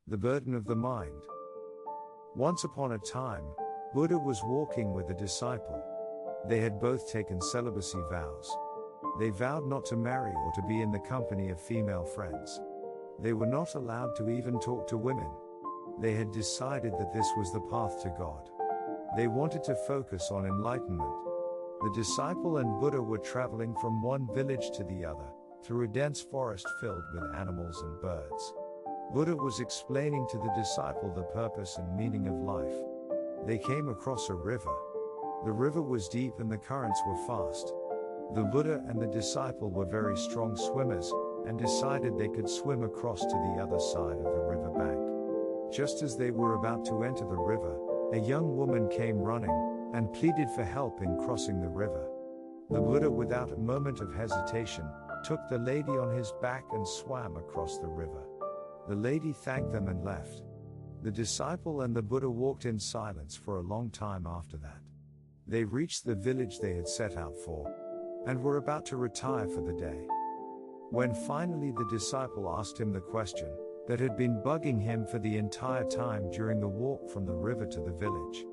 The burden of the mind. Once upon a time, Buddha was walking with a disciple. They had both taken celibacy vows. They vowed not to marry or to be in the company of female friends. They were not allowed to even talk to women. They had decided that this was the path to God. They wanted to focus on enlightenment. The disciple and Buddha were traveling from one village to the other, through a dense forest filled with animals and birds. Buddha was explaining to the disciple the purpose and meaning of life. They came across a river. The river was deep and the currents were fast. The Buddha and the disciple were very strong swimmers, and decided they could swim across to the other side of the river bank. Just as they were about to enter the river, a young woman came running, and pleaded for help in crossing the river. The Buddha, without a moment of hesitation, took the lady on his back and swam across the river. The lady thanked them and left. The disciple and the Buddha walked in silence for a long time after that. They reached the village they had set out for, and were about to retire for the day. When finally the disciple asked him the question that had been bugging him for the entire time during the walk from the river to the village.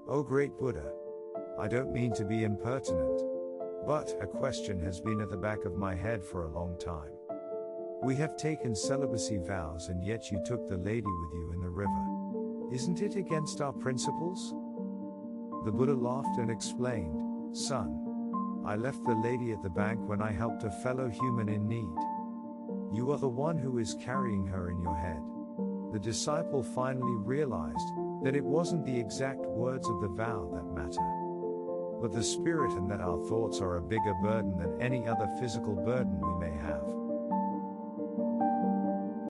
"Oh great Buddha, I don't mean to be impertinent, but a question has been at the back of my head for a long time. We have taken celibacy vows and yet you took the lady with you in the river. Isn't it against our principles?" The Buddha laughed and explained, "Son, I left the lady at the bank when I helped a fellow human in need. You are the one who is carrying her in your head." The disciple finally realized that it wasn't the exact words of the vow that matter, but the spirit, and that our thoughts are a bigger burden than any other physical burden we may have.